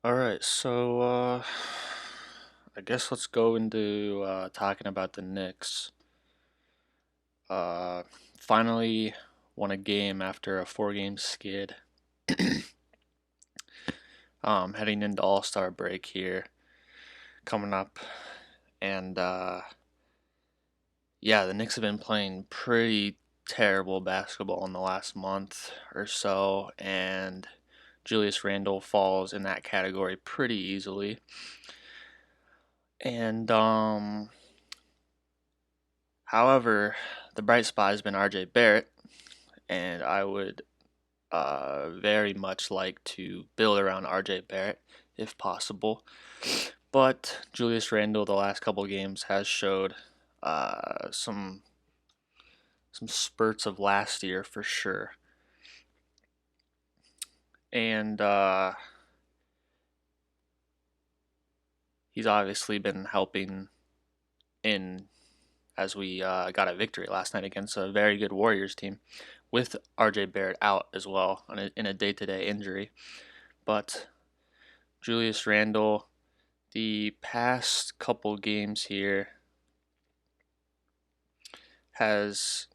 Alright, so I guess let's go into talking about the Knicks. Uh, Finally won a game after a four-game skid. Heading into All-Star break here, coming up, and yeah, the Knicks have been playing pretty terrible basketball in the last month or so, and Julius Randle falls in that category pretty easily. And however, the bright spot has been RJ Barrett, and I would very much like to build around RJ Barrett if possible. But Julius Randle, the last couple games, has showed some spurts of last year for sure, and he's obviously been helping in as we got a victory last night against a very good Warriors team with RJ Barrett out as well in a day-to-day injury. But Julius Randle, the past couple games here, has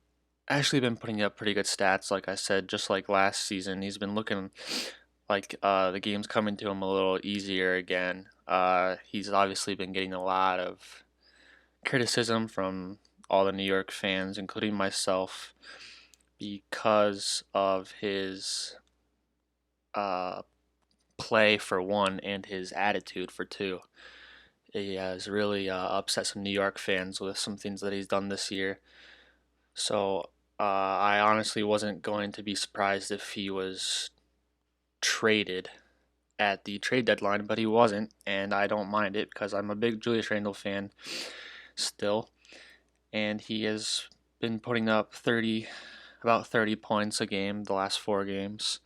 actually been putting up pretty good stats. Like I said, just like last season, he's been looking like the game's coming to him a little easier again. He's obviously been getting a lot of criticism from all the New York fans, including myself, because of his uh, play for one and his attitude for two. He has really upset some New York fans with some things that he's done this year. So I honestly wasn't going to be surprised if he was traded at the trade deadline, but he wasn't, and I don't mind it because I'm a big Julius Randle fan still, and he has been putting up about 30 points a game the last four games,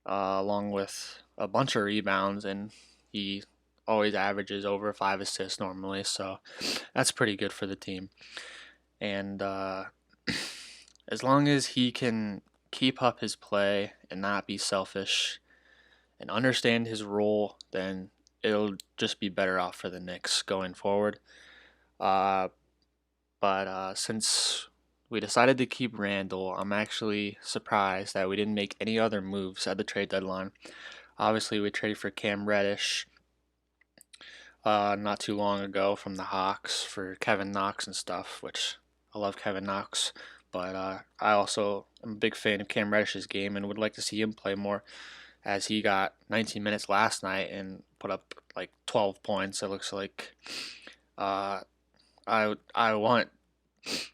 along with a bunch of rebounds, and he always averages over five assists normally, so that's pretty good for the team. And as long as he can keep up his play and not be selfish and understand his role, then it'll just be better off for the Knicks going forward. Uh, but since we decided to keep Randall, I'm actually surprised that we didn't make any other moves at the trade deadline. Obviously, we traded for Cam Reddish not too long ago from the Hawks for Kevin Knox and stuff, which I love Kevin Knox. But I also am a big fan of Cam Reddish's game and would like to see him play more, as he got 19 minutes last night and put up like 12 points. It looks like uh, I want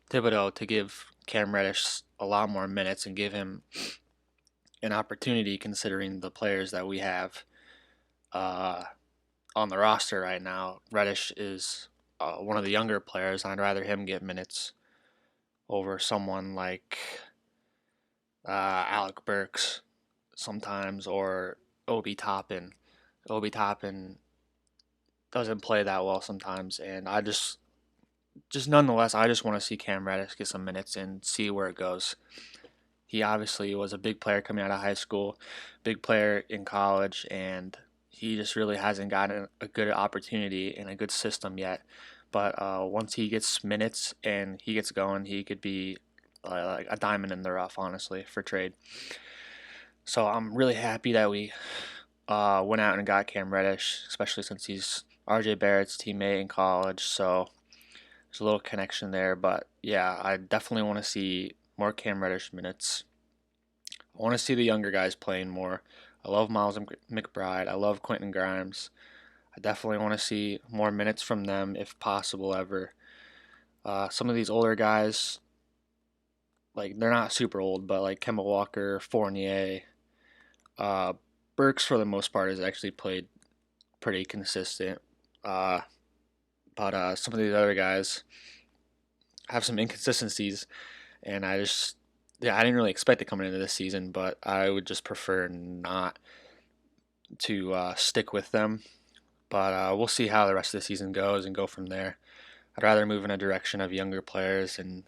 Thibodeau to give Cam Reddish a lot more minutes and give him an opportunity, considering the players that we have uh, on the roster right now. Reddish is one of the younger players, and I'd rather him get minutes over someone like Alec Burks sometimes, or Obi Toppin. Obi Toppin doesn't play that well sometimes, and just nonetheless, I just want to see Cam Reddish get some minutes and see where it goes. He obviously was a big player coming out of high school, big player in college, and he just really hasn't gotten a good opportunity in a good system yet. But once he gets minutes and he gets going, he could be like a diamond in the rough, honestly, for trade. So I'm really happy that we went out and got Cam Reddish, especially since he's RJ Barrett's teammate in college. So there's a little connection there. But yeah, I definitely want to see more Cam Reddish minutes. I want to see the younger guys playing more. I love Miles McBride. I love Quentin Grimes. I definitely want to see more minutes from them if possible ever. Some of these older guys, like they're not super old, but like Kemba Walker, Fournier, uh, Burks for the most part has actually played pretty consistent. Uh, but some of these other guys have some inconsistencies, and yeah, I didn't really expect it coming into this season, but I would just prefer not to stick with them. But we'll see how the rest of the season goes and go from there. I'd rather move in a direction of younger players and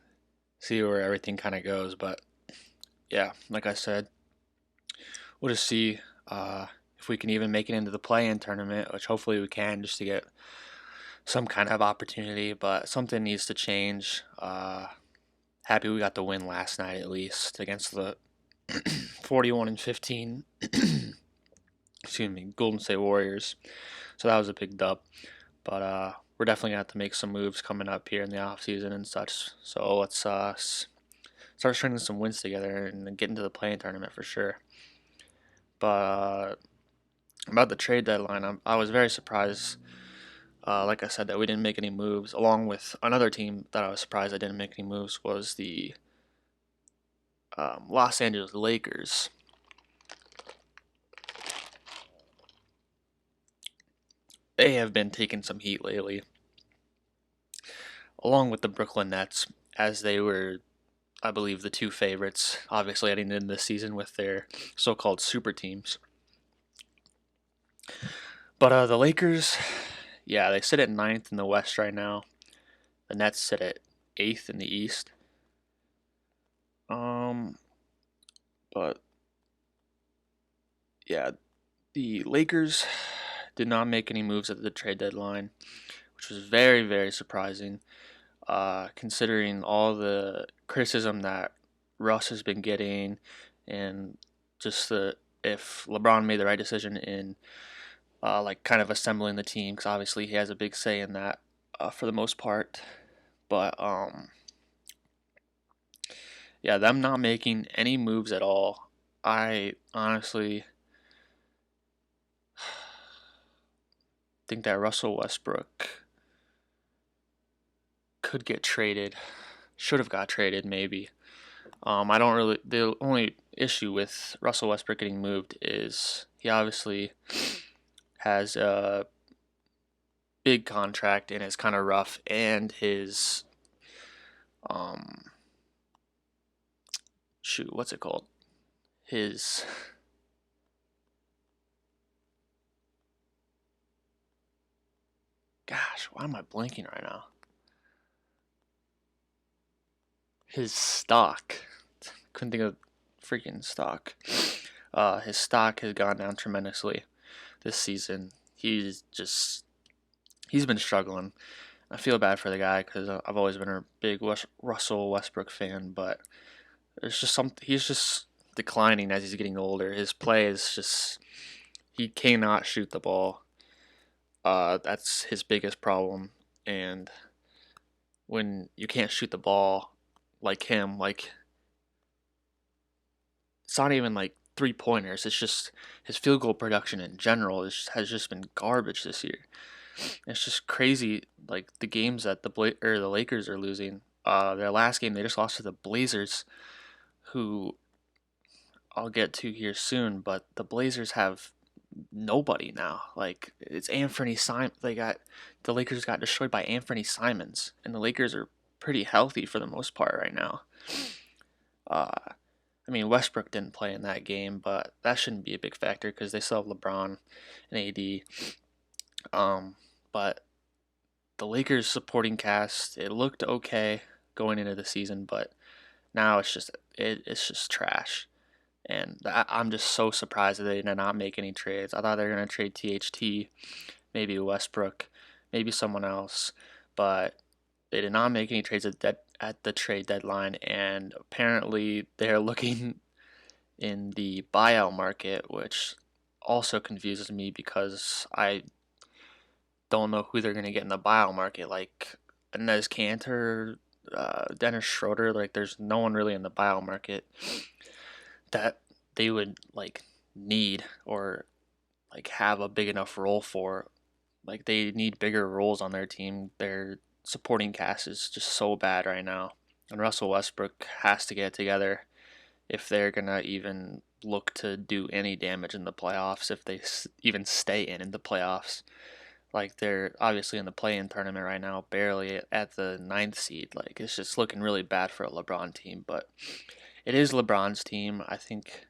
see where everything kind of goes. But yeah, like I said, we'll just see if we can even make it into the play-in tournament, which hopefully we can, just to get some kind of opportunity. But something needs to change. Happy we got the win last night at least against the 41-15 excuse me, Golden State Warriors. So that was a big dub. But we're definitely gonna have to make some moves coming up here in the off season and such. So let's start stringing some wins together and get into the play-in tournament for sure. But about the trade deadline, I was very surprised. Like I said, that we didn't make any moves. Along with another team that I was surprised I didn't make any moves was the Los Angeles Lakers. They have been taking some heat lately, along with the Brooklyn Nets, as they were, I believe, the two favorites, obviously heading into this season with their so-called super teams. But the Lakers, yeah, they sit at 9th in the West right now. The Nets sit at 8th in the East. But yeah, the Lakers did not make any moves at the trade deadline, which was very, very surprising, considering all the criticism that Russ has been getting, and just if LeBron made the right decision in like kind of assembling the team, because obviously he has a big say in that for the most part. But yeah, them not making any moves at all, I honestly think that Russell Westbrook could get traded, should have got traded maybe. I don't really. The only issue with Russell Westbrook getting moved is he obviously has a big contract and is kind of rough, and his what's it called? His gosh, why am I blanking right now? His stock. Couldn't think of freaking stock. His stock has gone down tremendously this season. He's been struggling. I feel bad for the guy because I've always been a big Russell Westbrook fan, but he's just declining as he's getting older. His play is just, he cannot shoot the ball. That's his biggest problem. And when you can't shoot the ball like him, like, it's not even like 3-pointers. It's just his field goal production in general has just been garbage this year. It's just crazy, like the games that the Lakers are losing. Their last game they just lost to the Blazers, who I'll get to here soon. But the Blazers have nobody now. Like, it's Anthony Simon. The Lakers got destroyed by Anthony Simons, and the Lakers are pretty healthy for the most part right now. I mean, Westbrook didn't play in that game, but that shouldn't be a big factor because they still have LeBron and AD. But the Lakers supporting cast, it looked okay going into the season, but now it's just trash. And I'm just so surprised that they did not make any trades. I thought they were going to trade THT, maybe Westbrook, maybe someone else, but they did not make any trades at the trade deadline, and apparently they're looking in the buyout market, which also confuses me because I don't know who they're going to get in the buyout market, like Inez Cantor, Dennis Schroeder. Like, there's no one really in the buyout market that they would like need or like have a big enough role for. Like, they need bigger roles on their team. Their supporting cast is just so bad right now, and Russell Westbrook has to get it together if they're gonna even look to do any damage in the playoffs, if they even stay in the playoffs. Like, they're obviously in the play-in tournament right now, barely at the 9th seed. Like, it's just looking really bad for a LeBron team, but it is LeBron's team. I think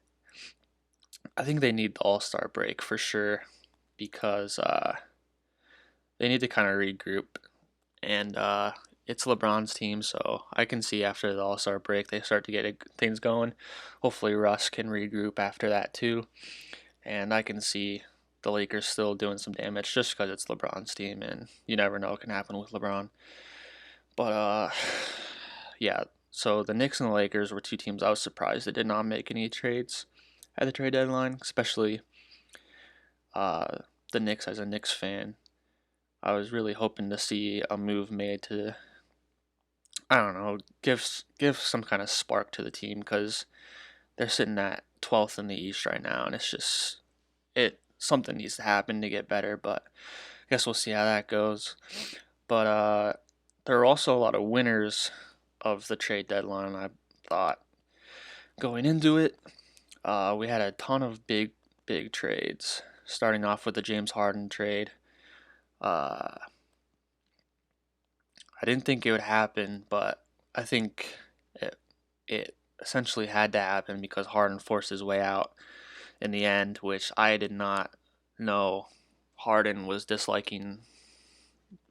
they need the All-Star break for sure, because they need to kind of regroup, and it's LeBron's team, so I can see after the All-Star break they start to get things going. Hopefully Russ can regroup after that too, and I can see the Lakers still doing some damage just because it's LeBron's team, and you never know what can happen with LeBron. But yeah. So the Knicks and the Lakers were two teams I was surprised that did not make any trades at the trade deadline, especially uh, the Knicks. As a Knicks fan, I was really hoping to see a move made to, I don't know, give some kind of spark to the team because they're sitting at 12th in the East right now, and it's just something needs to happen to get better. But I guess we'll see how that goes. But there are also a lot of winners of the trade deadline. I thought going into it, we had a ton of big trades. Starting off with the James Harden trade. Uh, I didn't think it would happen, but I think it essentially had to happen because Harden forced his way out in the end, which I did not know Harden was disliking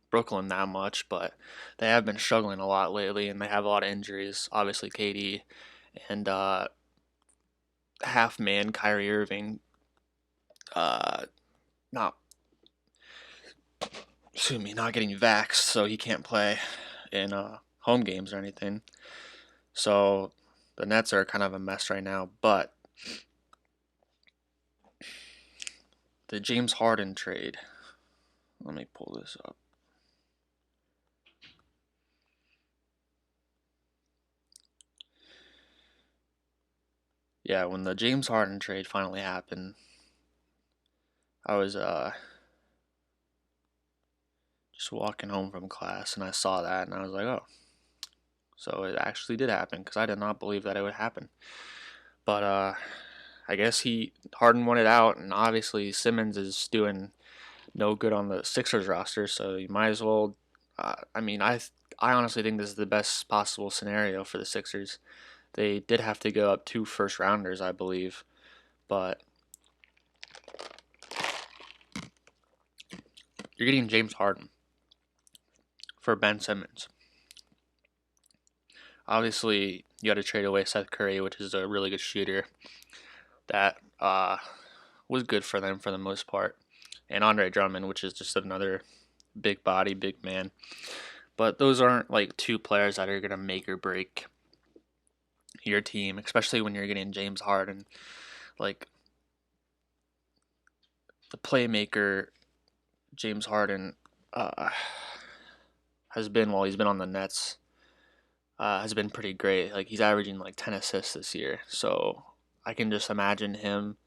Brooklyn that much, but they have been struggling a lot lately, and they have a lot of injuries. Obviously, KD and half man Kyrie Irving, uh, not not getting vaxxed, so he can't play in home games or anything. So the Nets are kind of a mess right now, but the James Harden trade. Let me pull this up. Yeah, when the James Harden trade finally happened, I was just walking home from class and I saw that and I was like, oh, so it actually did happen because I did not believe that it would happen. But I guess Harden wanted out, and obviously Simmons is doing no good on the Sixers roster, so you might as well. I honestly think this is the best possible scenario for the Sixers. They did have to go up 2 first-rounders, I believe, but you're getting James Harden for Ben Simmons. Obviously, you got to trade away Seth Curry, which is a really good shooter. That was good for them for the most part, and Andre Drummond, which is just another big body, big man. But those aren't like two players that are gonna make or break your team, especially when you're getting James Harden. Like the playmaker, James Harden has been while he's been on the Nets. Has been pretty great. Like he's averaging like 10 assists this year. So I can just imagine him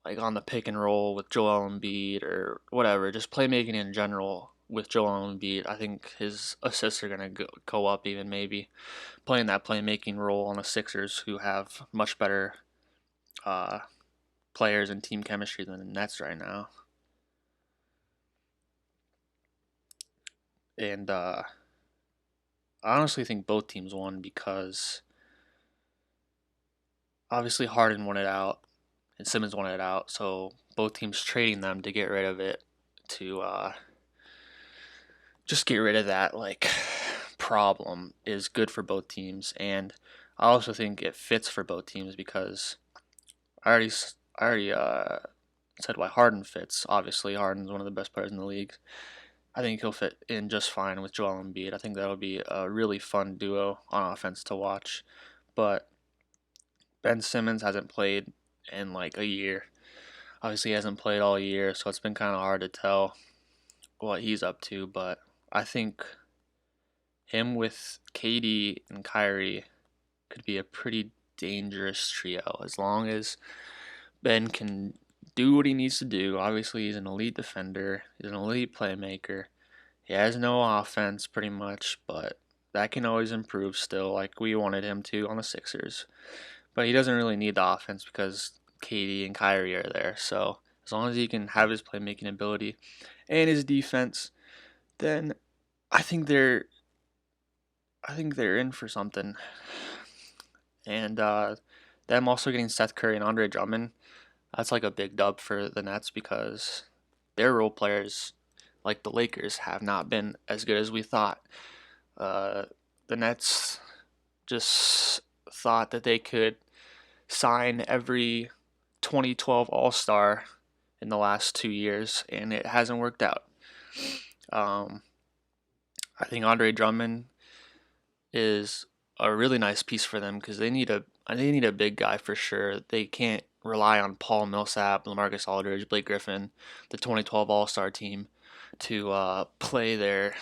like on the pick and roll with Joel Embiid or whatever, just playmaking in general with Joel Embiid. I think his assists are gonna go up even maybe playing that playmaking role on the Sixers, who have much better uh, players and team chemistry than the Nets right now. And I honestly think both teams won because obviously Harden wanted out and Simmons wanted out, so both teams trading them to get rid of it to just get rid of that like problem is good for both teams, and I also think it fits for both teams because I already said why Harden fits. Obviously, Harden's one of the best players in the league. I think he'll fit in just fine with Joel Embiid. I think that'll be a really fun duo on offense to watch. But Ben Simmons hasn't played in like a year. Obviously, he hasn't played all year, so it's been kind of hard to tell what he's up to. But I think him with KD and Kyrie could be a pretty dangerous trio as long as Ben can do what he needs to do. Obviously, he's an elite defender, he's an elite playmaker. He has no offense pretty much, but that can always improve still, like we wanted him to on the Sixers. But he doesn't really need the offense because KD and Kyrie are there. So as long as he can have his playmaking ability and his defense, then I think they're in for something. And them also getting Seth Curry and Andre Drummond, that's like a big dub for the Nets because their role players, like the Lakers, have not been as good as we thought. Uh, the Nets just thought that they could sign every 2012 All-Star in the last 2 years, and it hasn't worked out. Um, I think Andre Drummond is a really nice piece for them because they need a big guy for sure. They can't rely on Paul Millsap, LaMarcus Aldridge, Blake Griffin, the 2012 All-Star team to play their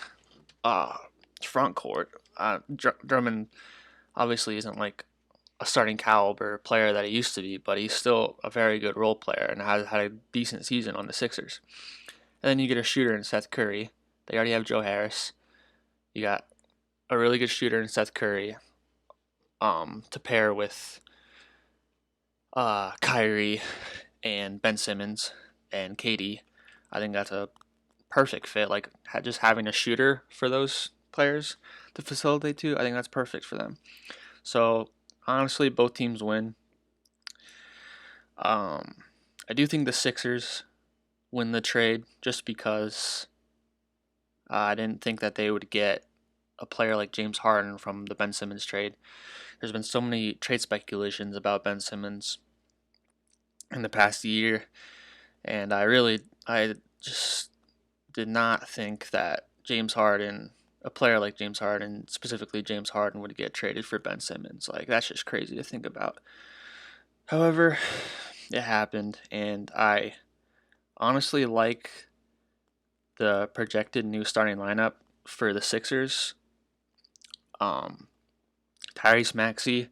uh, front court. Drummond obviously isn't like a starting caliber player that he used to be, but he's still a very good role player and has had a decent season on the Sixers. And then you get a shooter in Seth Curry. They already have Joe Harris. You got a really good shooter in Seth Curry to pair with Kyrie and Ben Simmons and KD. I think that's a perfect fit. Like just having a shooter for those players to facilitate to, I think that's perfect for them. So honestly, both teams win. I do think the Sixers win the trade just because I didn't think that they would get a player like James Harden from the Ben Simmons trade. There's been so many trade speculations about Ben Simmons in the past year, and I just did not think that a player like James Harden, specifically James Harden, would get traded for Ben Simmons. Like, that's just crazy to think about. However, it happened, and I honestly like the projected new starting lineup for the Sixers. Tyrese Maxey,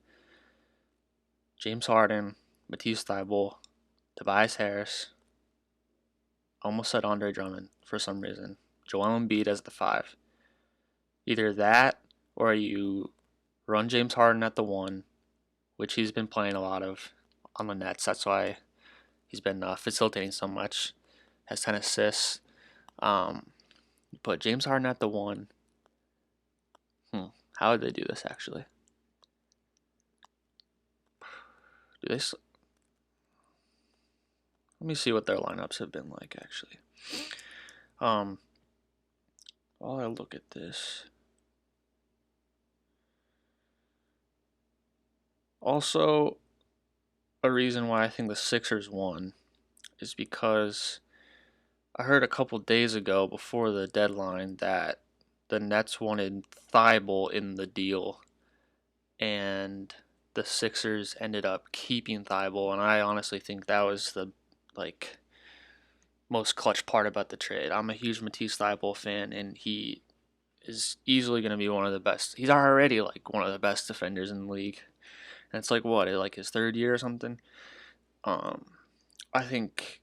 James Harden, Matisse Thybulle, Tobias Harris. Almost said Andre Drummond for some reason. Joel Embiid as the 5. Either that or you run James Harden at the 1, which he's been playing a lot of on the Nets. That's why he's been facilitating so much. Has 10 assists. You put James Harden at the 1. How would they do this actually? Let me see what their lineups have been like actually. While I look at this. Also, a reason why I think the Sixers won is because I heard a couple days ago before the deadline that the Nets wanted Thybulle in the deal, and the Sixers ended up keeping Thybulle, and I honestly think that was the like most clutch part about the trade. I'm a huge Matisse Thybulle fan, and he is easily going to be one of the best. He's already like one of the best defenders in the league, and it's like what, like his third year or something. I think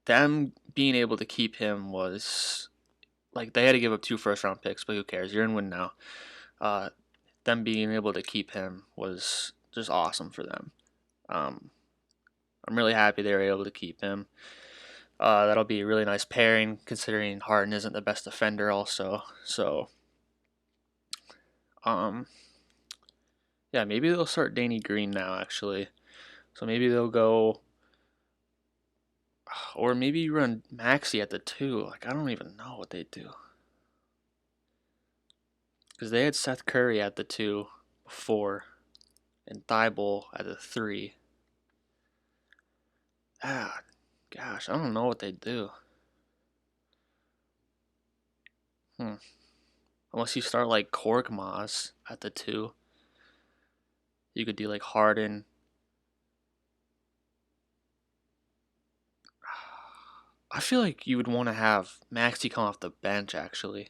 them being able to keep him was like they had to give up 2 first-round picks, but who cares? You're in win now. Them being able to keep him was just awesome for them. I'm really happy they were able to keep him. That'll be a really nice pairing considering Harden isn't the best defender also. So, yeah, maybe they'll start Danny Green now actually. So maybe they'll go, or maybe run Maxey at the 2. Like I don't even know what they do. Because they had Seth Curry at the 2 before, and Thybulle at the 3. Gosh, I don't know what they do. Unless you start like Korkmaz at the 2. You could do like Harden. I feel like you would want to have Maxey come off the bench actually.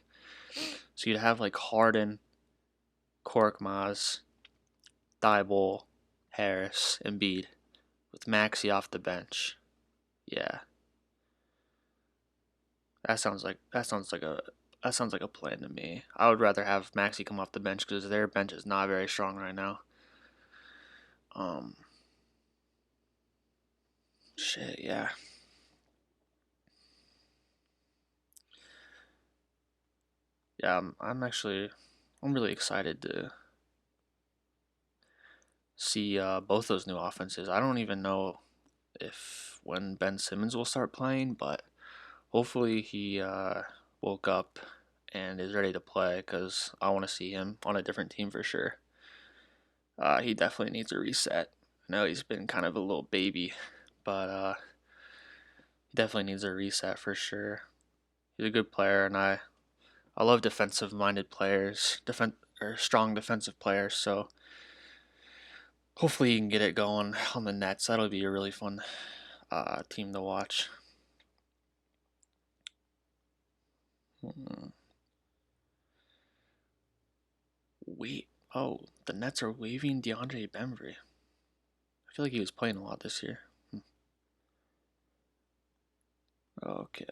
So you'd have like Harden, Korkmaz, Thybulle, Harris, Embiid, with Maxey off the bench. Yeah, that sounds like a plan to me. I would rather have Maxey come off the bench because their bench is not very strong right now. Shit, yeah. Yeah, I'm really excited to see both those new offenses. I don't even know if when Ben Simmons will start playing, but hopefully he woke up and is ready to play because I want to see him on a different team for sure. He definitely needs a reset. I know he's been kind of a little baby, but he definitely needs a reset for sure. He's a good player, and I love defensive-minded players, strong defensive players. So hopefully he can get it going on the Nets. That'll be a really fun team to watch. Wait, oh, the Nets are waiving DeAndre Bembry. I feel like he was playing a lot this year. Okay.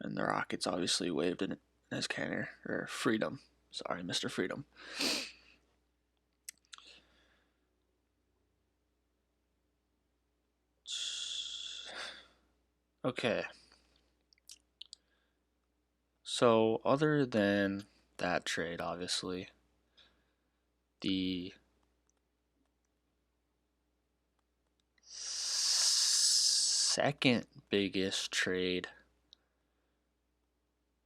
And the Rockets obviously waived in his Kenner, or Freedom. Sorry, Mr. Freedom. Okay. So, other than that trade, obviously, the second biggest trade,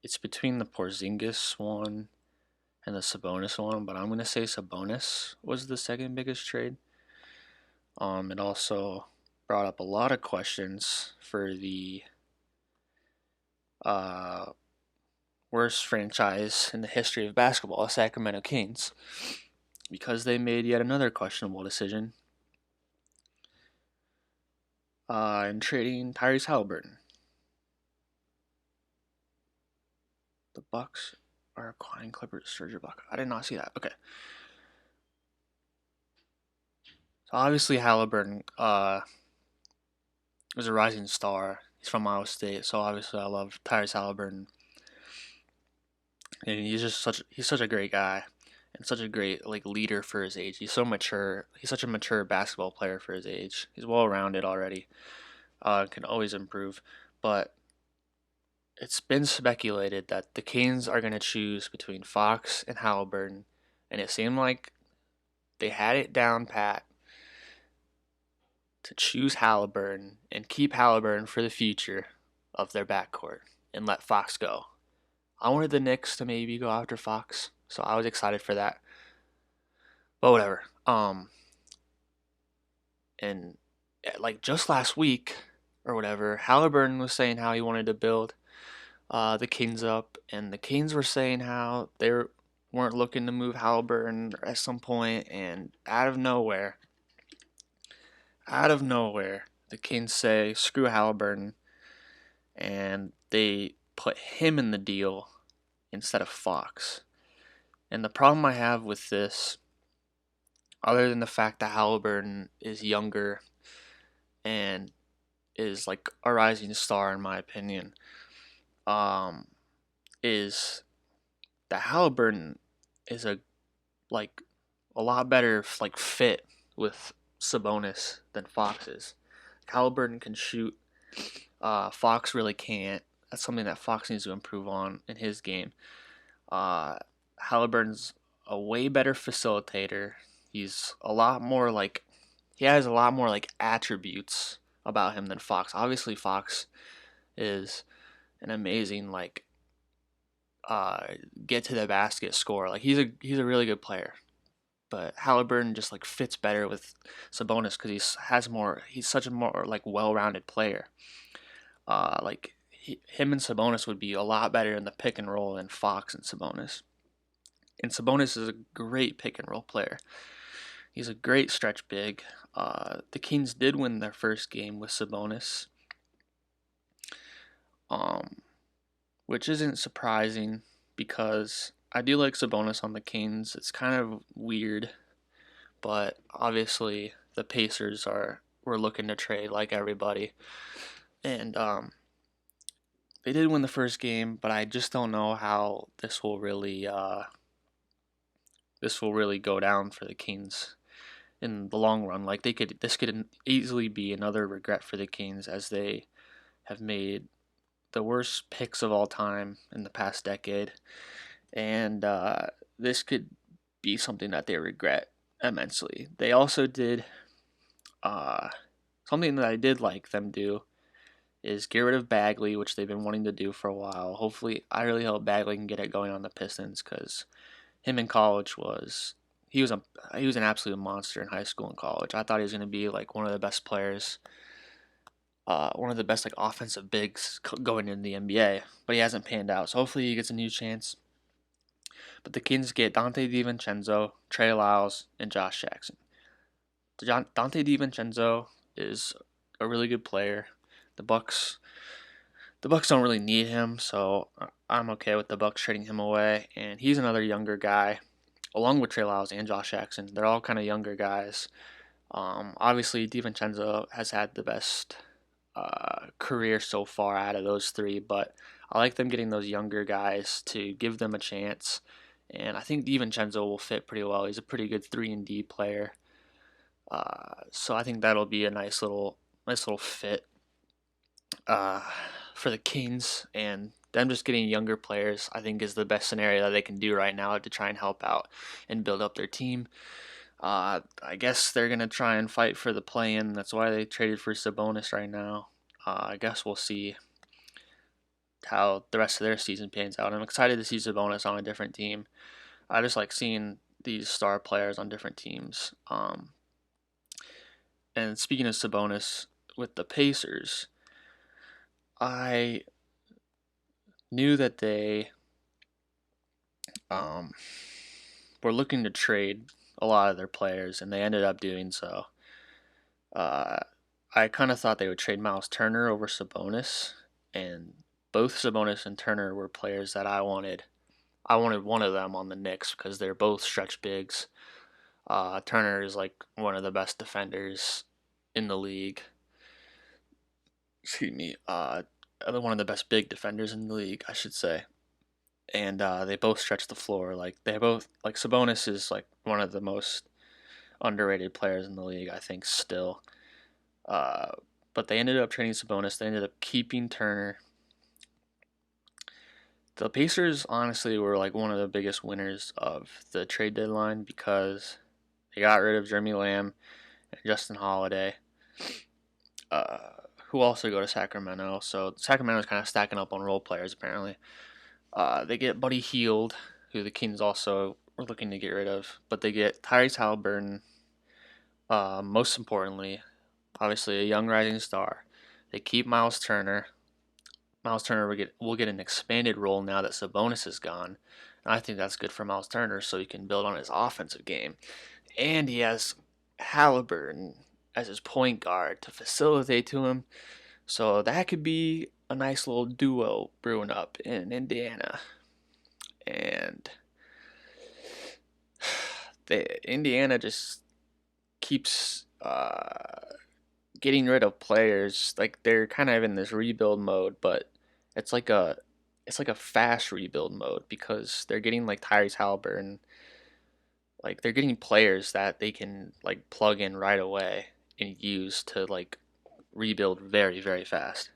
it's between the Porzingis one and the Sabonis one, but I'm going to say Sabonis was the second biggest trade. It also brought up a lot of questions for the worst franchise in the history of basketball, the Sacramento Kings, because they made yet another questionable decision in trading Tyrese Halliburton. The Bucks are acquiring Clippers Serge Ibaka. I did not see that. Okay. So obviously Halliburton is a rising star. He's from Iowa State, so obviously I love Tyrese Halliburton. And he's such a great guy and such a great leader for his age. He's so mature. He's such a mature basketball player for his age. He's well rounded already. Can always improve, but it's been speculated that the Kings are going to choose between Fox and Halliburton, and it seemed like they had it down pat to choose Halliburton and keep Halliburton for the future of their backcourt and let Fox go. I wanted the Knicks to maybe go after Fox, so I was excited for that. But whatever. And just last week or whatever, Halliburton was saying how he wanted to build the Kings up, and the Kings were saying how they weren't looking to move Halliburton at some point, and out of nowhere, the Kings say screw Halliburton, and they put him in the deal instead of Fox. And the problem I have with this, other than the fact that Halliburton is younger and is like a rising star in my opinion, is that Halliburton is a lot better fit with Sabonis than Fox is. Halliburton can shoot. Fox really can't. That's something that Fox needs to improve on in his game. Halliburton's a way better facilitator. He's a lot more he has a lot more attributes about him than Fox. Obviously, Fox is an amazing get to the basket scorer. He's a really good player. But Halliburton just fits better with Sabonis because he's such a more well-rounded player. Him and Sabonis would be a lot better in the pick and roll than Fox and Sabonis. And Sabonis is a great pick and roll player. He's a great stretch big. The Kings did win their first game with Sabonis, which isn't surprising because I do like Sabonis on the Kings. It's kind of weird, but obviously the Pacers were looking to trade like everybody, and they did win the first game, but I just don't know how this will really go down for the Kings in the long run. This could easily be another regret for the Kings, as they have made the worst picks of all time in the past decade, and this could be something that they regret immensely. They also did something that I did like them do is get rid of Bagley, which they've been wanting to do for a while. Hopefully, I really hope Bagley can get it going on the Pistons because him in college was he was a he was an absolute monster in high school and college. I thought he was going to be like one of the best players, one of the best like offensive bigs going into the NBA, but he hasn't panned out. So hopefully he gets a new chance. But the Kings get Dante DiVincenzo, Trey Lyles, and Josh Jackson. Dante DiVincenzo is a really good player. The Bucks the Bucks don't really need him, so I'm okay with the Bucks trading him away. And he's another younger guy, along with Trey Lyles and Josh Jackson. They're all kind of younger guys. Obviously, DiVincenzo has had the best career so far out of those three, but I like them getting those younger guys to give them a chance. And I think DiVincenzo will fit pretty well. He's a pretty good 3-and-D player. So I think that'll be a nice little fit uh, for the Kings, and them just getting younger players. I think is the best scenario that they can do right now to try and help out and build up their team. I guess they're gonna try and fight for the play-in. That's why they traded for Sabonis right now. I guess we'll see how the rest of their season pans out. I'm excited to see Sabonis on a different team. I just like seeing these star players on different teams. And speaking of Sabonis with the Pacers, I knew that they um, were looking to trade a lot of their players, and they ended up doing so. Uh, I kind of thought they would trade Miles Turner over Sabonis, and both Sabonis and Turner were players that I wanted. I wanted one of them on the Knicks because they're both stretch bigs. Turner is like one of the best defenders in the league. Excuse me. One of the best big defenders in the league, I should say. And they both stretch the floor. Like they both like Sabonis is like one of the most underrated players in the league, I think, still. Uh, but they ended up trading Sabonis. They ended up keeping Turner. The Pacers honestly were like one of the biggest winners of the trade deadline because they got rid of Jeremy Lamb and Justin Holiday, uh, who also go to Sacramento. So Sacramento's kind of stacking up on role players apparently. They get Buddy Hield, who the Kings also were looking to get rid of, but they get Tyrese Halliburton. Most importantly, obviously a young rising star. They keep Miles Turner. Miles Turner will get an expanded role now that Sabonis is gone. And I think that's good for Miles Turner so he can build on his offensive game. And he has Halliburton as his point guard to facilitate to him. So that could be a nice little duo brewing up in Indiana. And Indiana just keeps getting rid of players. Like they're kind of in this rebuild mode, but it's like a fast rebuild mode because they're getting like Tyrese Halliburton. Like they're getting players that they can like plug in right away and use to like rebuild very very fast.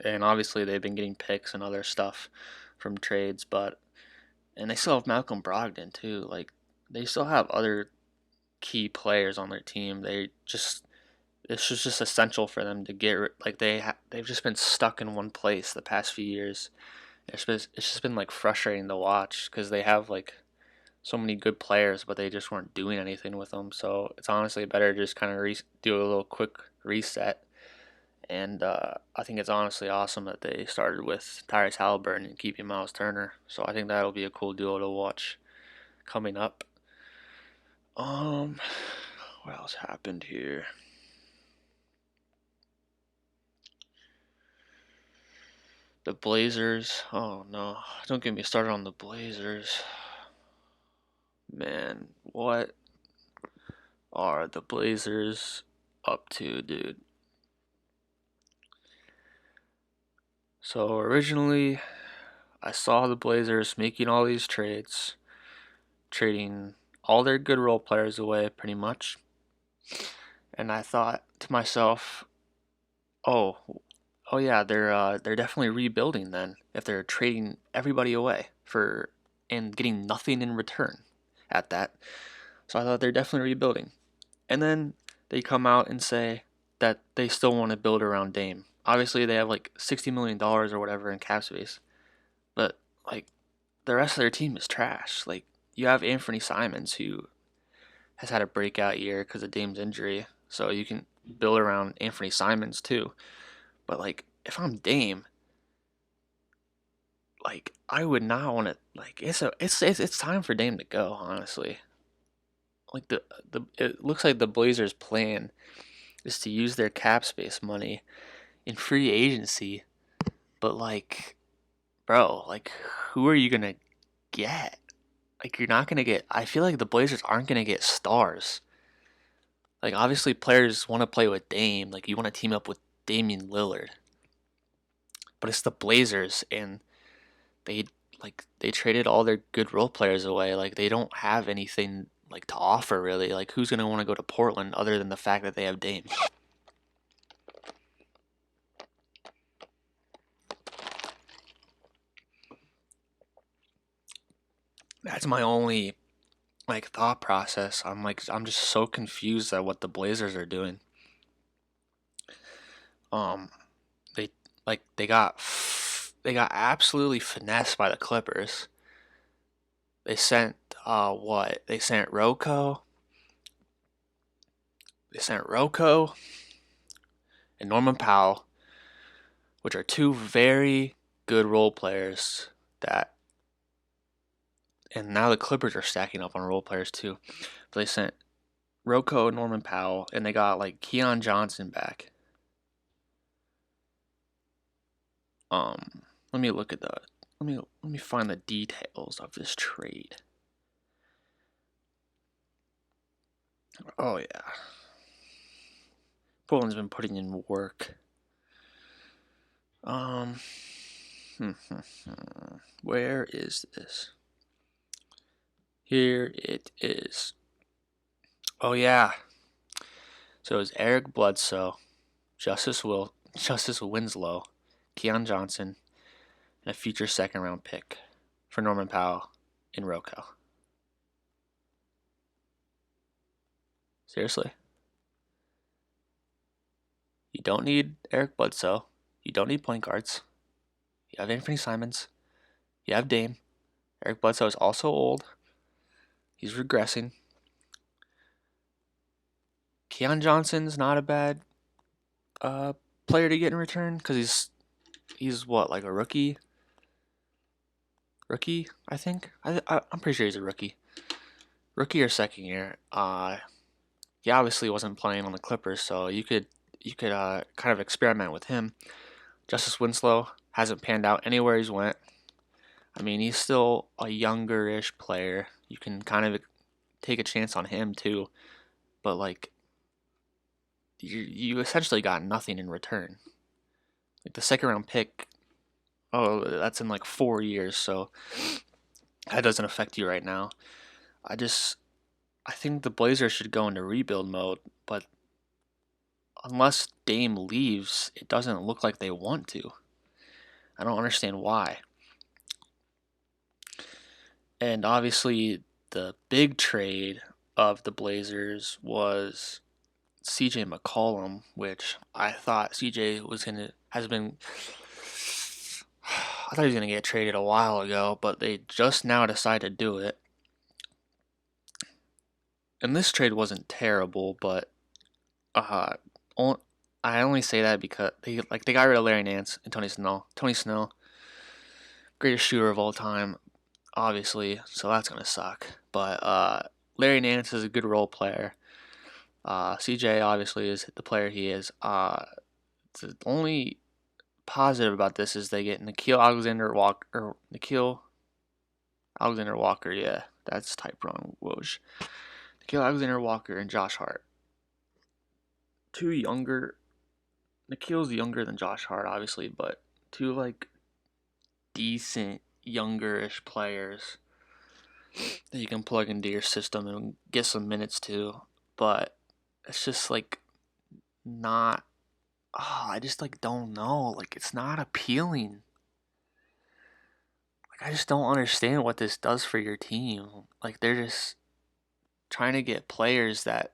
And obviously they've been getting picks and other stuff from trades, but and they still have Malcolm Brogdon too. Like they still have other key players on their team. It's just essential for them to like they've just been stuck in one place the past few years. It's just been like frustrating to watch because they have like so many good players, but they just weren't doing anything with them. So it's honestly better to just kind of do a little quick reset. And I think it's honestly awesome that they started with Tyrese Halliburton and keeping Miles Turner. So I think that'll be a cool duo to watch coming up. What else happened here? The Blazers. Oh no, don't get me started on the Blazers. Man, what are the Blazers up to, dude? So originally, I saw the Blazers making all these trades, trading all their good role players away, pretty much. And I thought to myself, oh, oh yeah, they're definitely rebuilding then if they're trading everybody away for and getting nothing in return at that. So I thought they're definitely rebuilding. And then they come out and say that they still want to build around Dame. Obviously they have like $60 million or whatever in cap space. But like the rest of their team is trash. Like you have Anthony Simons, who has had a breakout year because of Dame's injury, so you can build around Anthony Simons too. But like, if I'm Dame, like I would not want to. Like, it's time for Dame to go. Honestly, like the it looks like the Blazers' plan is to use their cap space money in free agency. But like, bro, like who are you gonna get? Like, you're not gonna get. I feel like the Blazers aren't gonna get stars. Like, obviously, players want to play with Dame. Like, you want to team up with Damian Lillard. But it's the Blazers, and they they traded all their good role players away. Like, they don't have anything like to offer really. Like, who's gonna want to go to Portland other than the fact that they have Dame? That's my only like thought process. I'm just so confused at what the Blazers are doing. Um, they they got absolutely finessed by the Clippers. They sent what? They sent Rocco. They sent Rocco and Norman Powell, which are two very good role players that and now the Clippers are stacking up on role players too. But they sent Rocco and Norman Powell, and they got like Keon Johnson back. Let me look at the let me find the details of this trade. Oh yeah, Portland's been putting in work. Where is this? Here it is. Oh yeah. So it was Eric Bledsoe, Justice Winslow, Keon Johnson, and a future second round pick for Norman Powell in Rocco. Seriously? You don't need Eric Bledsoe. You don't need point guards. You have Anthony Simons. You have Dame. Eric Bledsoe is also old. He's regressing. Keon Johnson's not a bad player to get in return because he's what, like a rookie? I think. I'm pretty sure he's a rookie. Rookie or second year. He obviously wasn't playing on the Clippers, so you could kind of experiment with him. Justice Winslow hasn't panned out anywhere he's went. I mean, he's still a younger-ish player. You can kind of take a chance on him too, but like you essentially got nothing in return. Like the second round pick, oh, that's in like 4 years, so that doesn't affect you right now. I think the Blazers should go into rebuild mode, but unless Dame leaves, it doesn't look like they want to. I don't understand why. And obviously, the big trade of the Blazers was CJ McCollum, which I thought CJ has been. I thought he was gonna get traded a while ago, but they just now decided to do it. And this trade wasn't terrible, but I only say that because they got rid of Larry Nance and Tony Snell. Tony Snell, greatest shooter of all time, obviously, so that's gonna suck. But Larry Nance is a good role player. CJ obviously is the player he is. The only positive about this is they get Nickeil Alexander Walker. Yeah, that's typed wrong. Woj. Nickeil Alexander Walker and Josh Hart. Two younger. Nickeil's younger than Josh Hart, obviously, but two like decent youngerish players that you can plug into your system and get some minutes to. But it's just like not. Oh, I just like don't know. Like it's not appealing. Like I just don't understand what this does for your team. Like they're just trying to get players that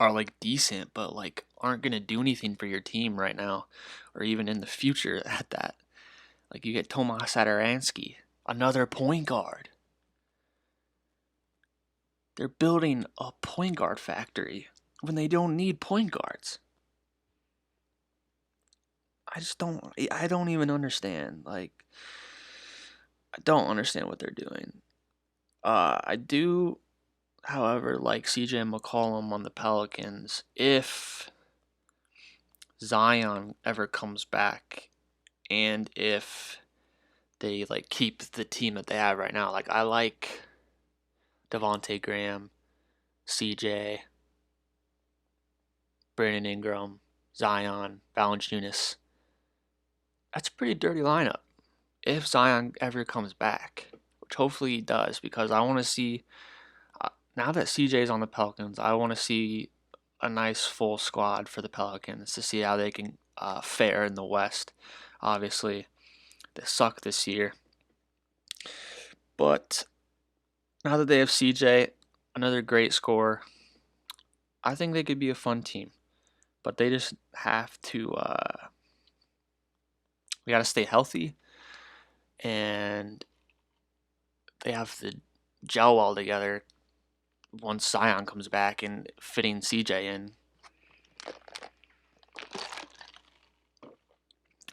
are like decent but like aren't going to do anything for your team right now or even in the future at that. Like you get Tomas Satoransky, another point guard. They're building a point guard factory when they don't need point guards. I don't even understand. Like, I don't understand what they're doing. I do, however, like CJ McCollum on the Pelicans if Zion ever comes back and if they like keep the team that they have right now. Like I like Devontae Graham, CJ, Brandon Ingram, Zion, Valanciunas. That's a pretty dirty lineup. If Zion ever comes back, which hopefully he does, because I want to see now that CJ's on the Pelicans, I want to see a nice full squad for the Pelicans to see how they can fare in the West. Obviously, they suck this year, but now that they have CJ, another great scorer, I think they could be a fun team. But they just have to. We got to stay healthy, and they have to gel well together once Zion comes back and fitting CJ in.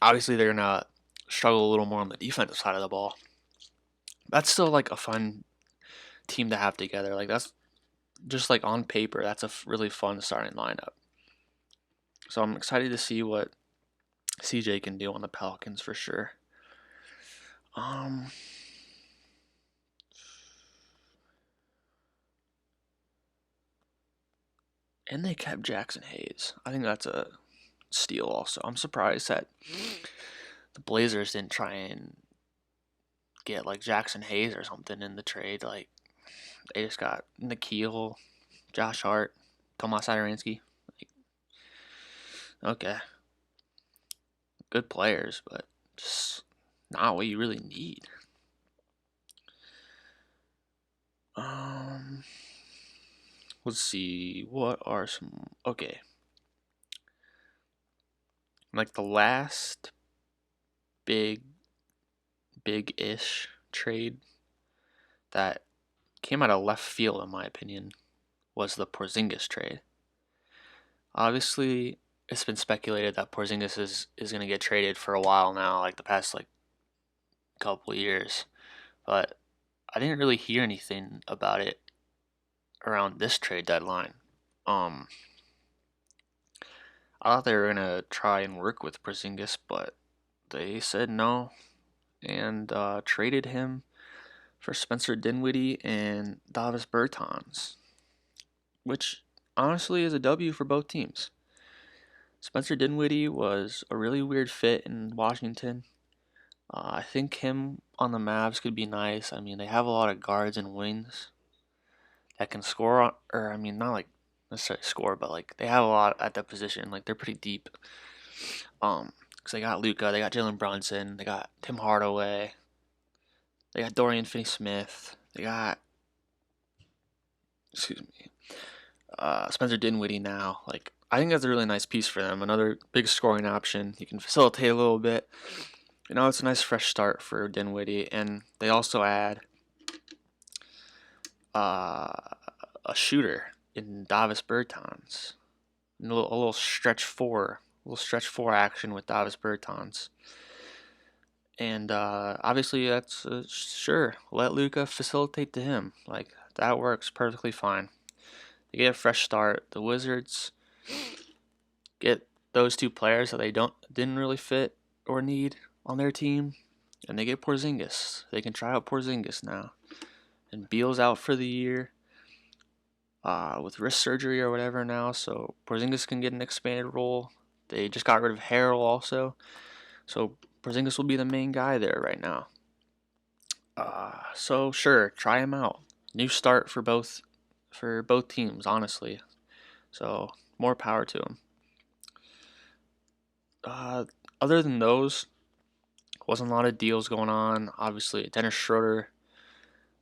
Obviously, they're gonna struggle a little more on the defensive side of the ball. That's still like a fun team to have together. Like that's just like on paper, that's a really fun starting lineup. So I'm excited to see what CJ can do on the Pelicans for sure. Um, and they kept Jackson Hayes. I think that's a steal. Also, I'm surprised that the Blazers didn't try and get like Jackson Hayes or something in the trade. Like they just got Nikhil, Josh Hart, Tomas Satoransky. Like, okay, good players, but just not what you really need. Um, let's see. What are some okay? Like the last big, big-ish trade that came out of left field, in my opinion, was the Porzingis trade. Obviously, it's been speculated that Porzingis is going to get traded for a while now, like the past like couple of years, but I didn't really hear anything about it around this trade deadline. Um, I thought they were gonna try and work with Porzingis, but they said no and traded him for Spencer Dinwiddie and Davis Bertans, which honestly is a W for both teams. Spencer Dinwiddie was a really weird fit in Washington. I think him on the Mavs could be nice. I mean, they have a lot of guards and wings that can score, or I mean, not like necessarily score, but like they have a lot at that position. Like they're pretty deep. Because they got Luka, they got Jalen Brunson, they got Tim Hardaway, they got Dorian Finney-Smith, they got excuse me, Spencer Dinwiddie now. Like I think that's a really nice piece for them. Another big scoring option. He can facilitate a little bit. You know, it's a nice fresh start for Dinwiddie, and they also add uh, a shooter in Davis Bertans. A little stretch four action with Davis Bertans. And obviously, that's sure. Let Luka facilitate to him. Like that works perfectly fine. They get a fresh start. The Wizards get those two players that they didn't really fit or need on their team, and they get Porzingis. They can try out Porzingis now. And Beal's out for the year with wrist surgery or whatever now, so Porzingis can get an expanded role. They just got rid of Harrell also, so Porzingis will be the main guy there right now. So sure, try him out. New start for both teams, honestly. So more power to him. Other than those, wasn't a lot of deals going on. Obviously, Dennis Schroeder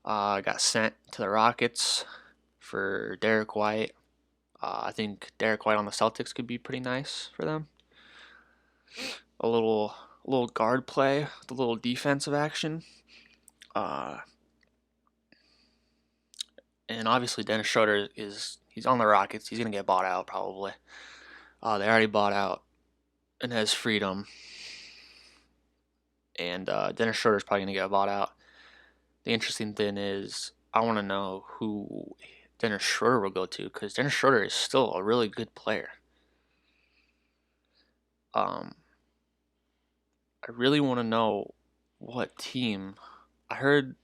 got sent to the Rockets for Derek White. I think Derek White on the Celtics could be pretty nice for them. A little guard play, with a little defensive action. And obviously Dennis Schroeder he's on the Rockets. He's gonna get bought out probably. They already bought out Inez Freedom, and Dennis Schroeder's probably gonna get bought out. The interesting thing is I want to know who Dennis Schroeder will go to because Dennis Schroeder is still a really good player. Um, I really want to know what team. I heard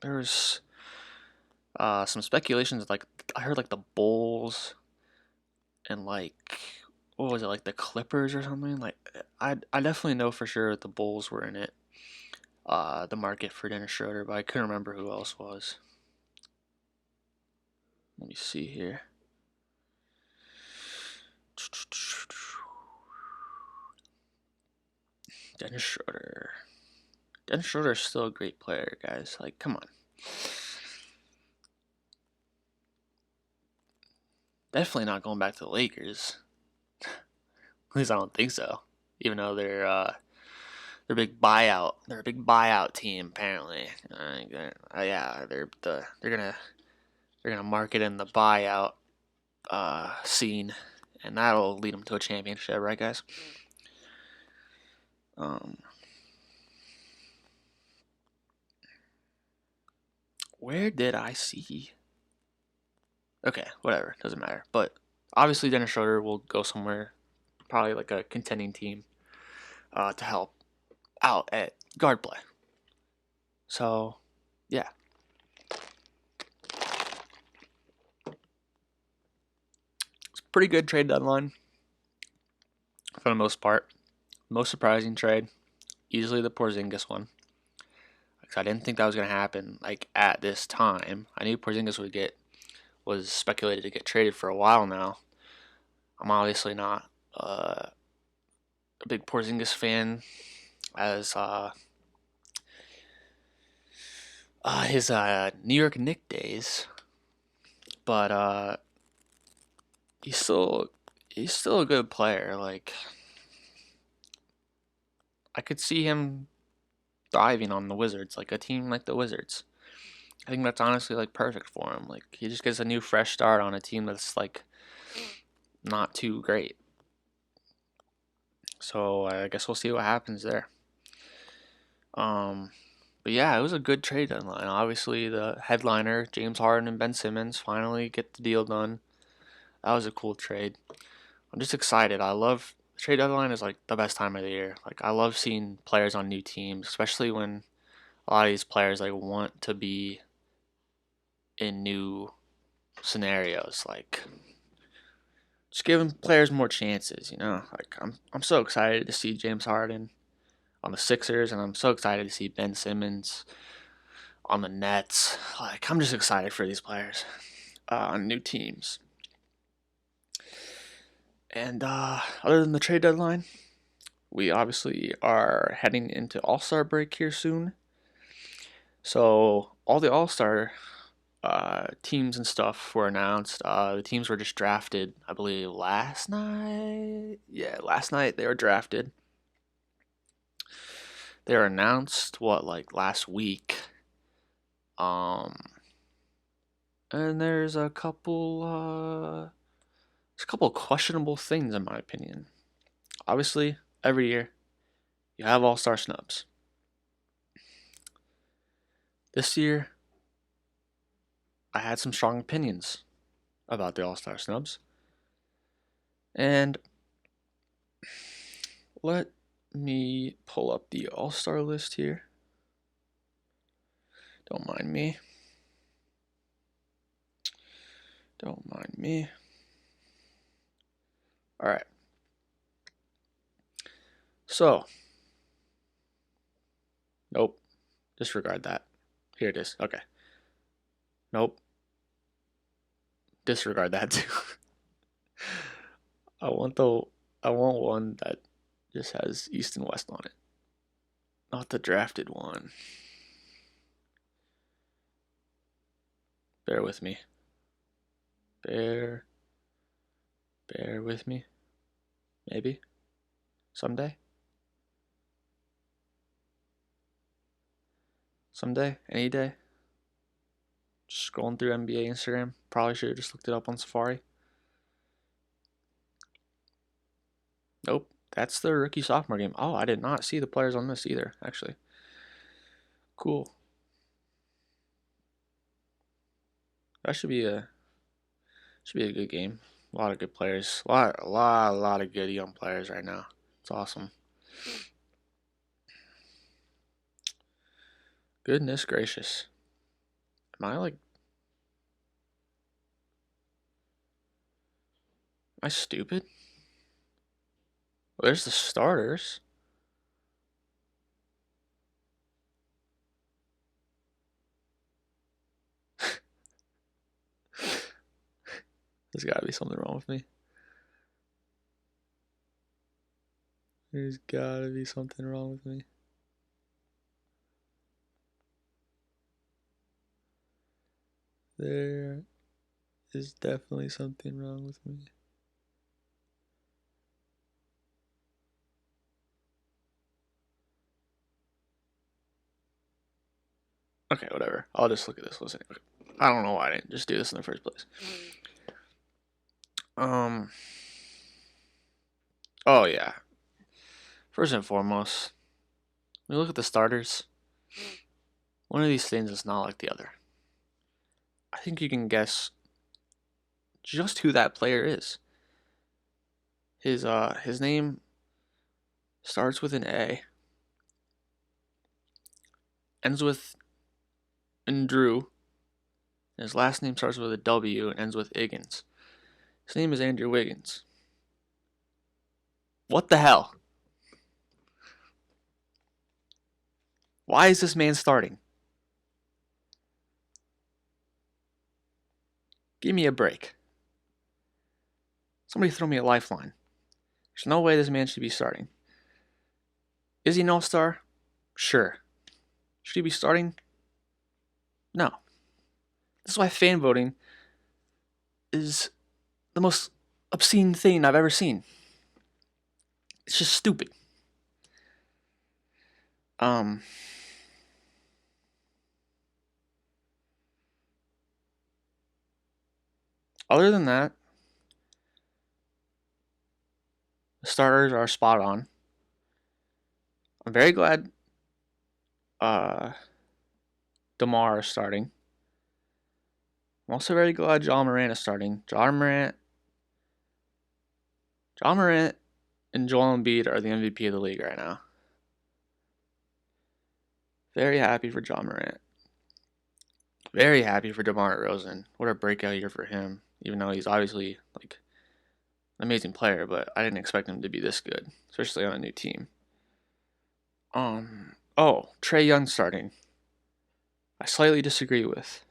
there was some speculations like I heard like the Bulls and like what was it like the Clippers or something. Like I definitely know for sure the Bulls were in it. The market for Dennis Schroeder, but I couldn't remember who else was. Let me see here. Dennis Schroeder. Dennis Schroeder is still a great player, guys. Like, come on. Definitely not going back to the Lakers. At least I don't think so. Even though they're big buyout. They're a big buyout team apparently. Yeah, they're gonna market in the buyout scene, and that'll lead them to a championship, right, guys? Where did I see? Okay, whatever, doesn't matter. But obviously, Dennis Schroeder will go somewhere, probably like a contending team, to help out at guard play. So, yeah. It's a pretty good trade deadline for the most part. Most surprising trade, easily the Porzingis one. Because I didn't think that was going to happen like at this time. I knew Porzingis was speculated to get traded for a while now. I'm obviously not a big Porzingis fan as his New York Knicks days, but he's still a good player. Like I could see him thriving on the Wizards, like a team like the Wizards. I think that's honestly like perfect for him. Like he just gets a new fresh start on a team that's like not too great. So I guess we'll see what happens there. But yeah, it was a good trade deadline. Obviously, the headliner James Harden and Ben Simmons finally get the deal done. That was a cool trade. I'm just excited. I love trade deadline is like the best time of the year. Like I love seeing players on new teams, especially when a lot of these players like want to be in new scenarios. Like just giving players more chances, you know. Like I'm so excited to see James Harden on the Sixers, and I'm so excited to see Ben Simmons on the Nets. Like I'm just excited for these players on new teams. And other than the trade deadline, we obviously are heading into All-Star break here soon. So all the All-Star teams and stuff were announced. The teams were just drafted, I believe, last night. Yeah, last night they were drafted. They were announced like last week. And there's a couple questionable things in my opinion. Obviously, every year you have All-Star snubs. This year, I had some strong opinions about the All-Star snubs. And let me pull up the All-Star list here. Don't mind me. Don't mind me. All right. So, nope. Disregard that. Here it is. Okay. Nope. Disregard that too. I want one that just has East and West on it. Not the drafted one. Bear with me. Bear with me. Maybe. Someday. Someday. Any day. Just scrolling through NBA Instagram. Probably should have just looked it up on Safari. Nope. That's the rookie sophomore game. Oh, I did not see the players on this either, actually. Cool. That should be a good game. A lot of good players. A lot of good young players right now. It's awesome. Goodness gracious. Am I stupid? Well, there's the starters. There's gotta be something wrong with me. There's gotta be something wrong with me. There is definitely something wrong with me. Okay, whatever. I'll just look at this list. Okay. I don't know why I didn't just do this in the first place. Oh yeah. First and foremost, when you look at the starters, one of these things is not like the other. I think you can guess just who that player is. His name starts with an A, ends with Andrew. His last name starts with a W and ends with Higgins. His name is Andrew Wiggins. What the hell? Why is this man starting? Give me a break. Somebody throw me a lifeline. There's no way this man should be starting. Is he an all-star? Sure. Should he be starting? No. This is why fan voting is the most obscene thing I've ever seen. It's just stupid. Other than that, the starters are spot on. I'm very glad DeMar is starting. I'm also very glad John Morant is starting. John Morant and Joel Embiid are the MVP of the league right now. Very happy for John Morant. Very happy for DeMar DeRozan. What a breakout year for him. Even though he's obviously like an amazing player, but I didn't expect him to be this good, especially on a new team. Trae Young starting. I slightly disagree with.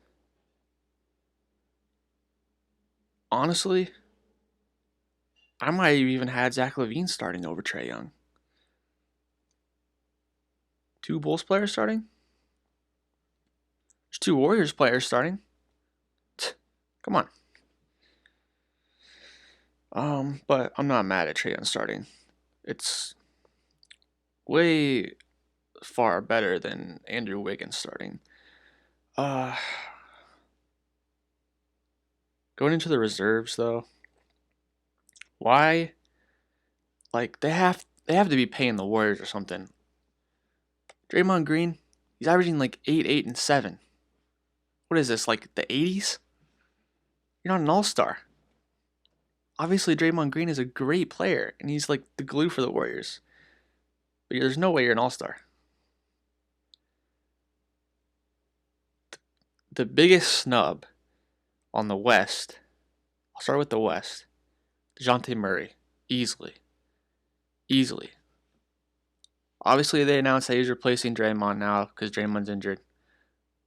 Honestly, I might have even had Zach LaVine starting over Trae Young. 2 Bulls players starting? There's 2 Warriors players starting. Come on. But I'm not mad at Trae Young starting. It's way far better than Andrew Wiggins starting. Going into the reserves though, why? Like they have to be paying the Warriors or something. Draymond Green, he's averaging like 8, 8, and 7. What is this, like the 80s? You're not an all-star. Obviously, Draymond Green is a great player, and he's like the glue for the Warriors. But there's no way you're an all-star. The biggest snub on the West, I'll start with the West. DeJounte Murray, easily. Obviously, they announced that he's replacing Draymond now because Draymond's injured.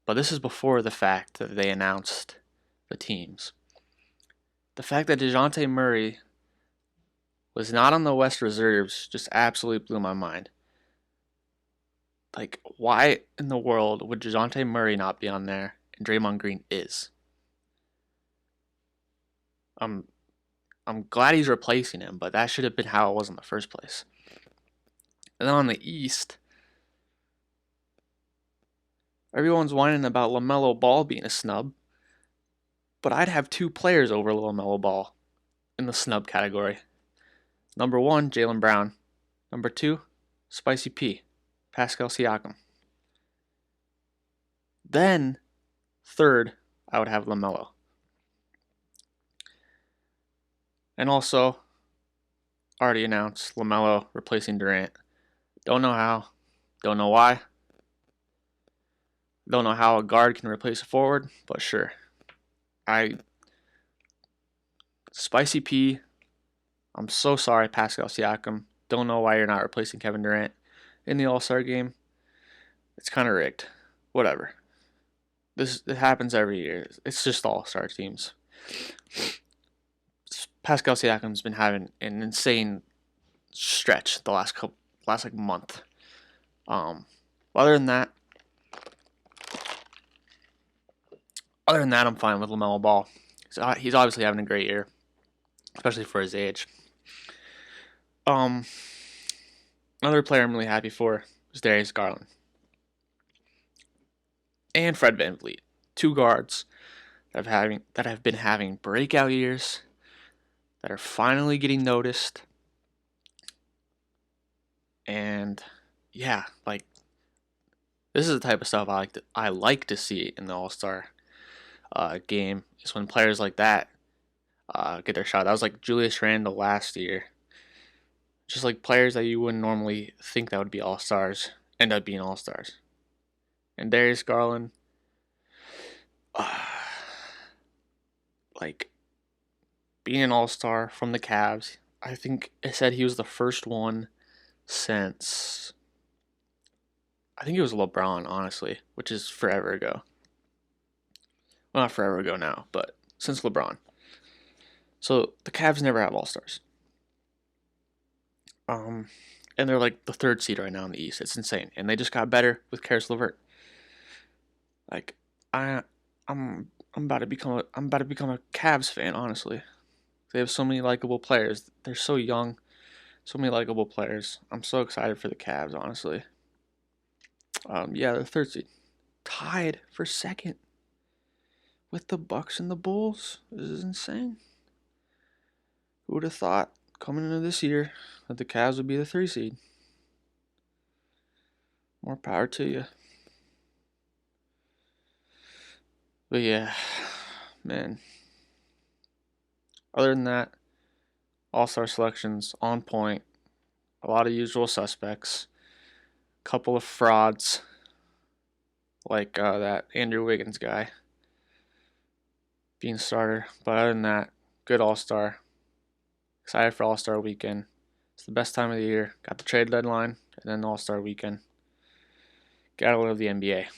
But this is before the fact that they announced the teams. The fact that DeJounte Murray was not on the West reserves just absolutely blew my mind. Like, why in the world would DeJounte Murray not be on there and Draymond Green is? I'm glad he's replacing him, but that should have been how it was in the first place. And then on the East, everyone's whining about LaMelo Ball being a snub. But I'd have two players over LaMelo Ball in the snub category. Number 1, Jaylen Brown. Number 2, Spicy P, Pascal Siakam. Then, third, I would have LaMelo. And also, already announced, LaMelo replacing Durant. Don't know how. Don't know why. Don't know how a guard can replace a forward, but sure. Spicy P, I'm so sorry, Pascal Siakam. Don't know why you're not replacing Kevin Durant in the All-Star game. It's kind of rigged. Whatever. It happens every year. It's just All-Star teams. Pascal Siakam's been having an insane stretch the last month. Other than that, I'm fine with LaMelo Ball. He's obviously having a great year, especially for his age. Another player I'm really happy for is Darius Garland and Fred VanVleet, two guards that have been having breakout years, that are finally getting noticed, and yeah, like this is the type of stuff I like to see in the All-Star game. Is when players like that get their shot. That was like Julius Randle last year. Just like players that you wouldn't normally think that would be All-Stars end up being All-Stars. And Darius Garland, like being an All-Star from the Cavs. I think it said he was the first one since, I think it was LeBron, honestly, which is forever ago. Well, not forever ago now, but since LeBron. So the Cavs never have All-Stars. And they're like the third seed right now in the East. It's insane, and they just got better with Karis LeVert. Like I'm about to become a Cavs fan, honestly. They have so many likable players. They're so young, so many likable players. I'm so excited for the Cavs, honestly. Yeah, the third seed, tied for second with the Bucks and the Bulls. This is insane. Who would have thought coming into this year that the Cavs would be the 3 seed? More power to you. But yeah, man. Other than that, All-Star selections on point. A lot of usual suspects. Couple of frauds, like that Andrew Wiggins guy being starter. But other than that, good All-Star. Excited for All-Star weekend. It's the best time of the year. Got the trade deadline and then the All-Star weekend. Gotta love the NBA.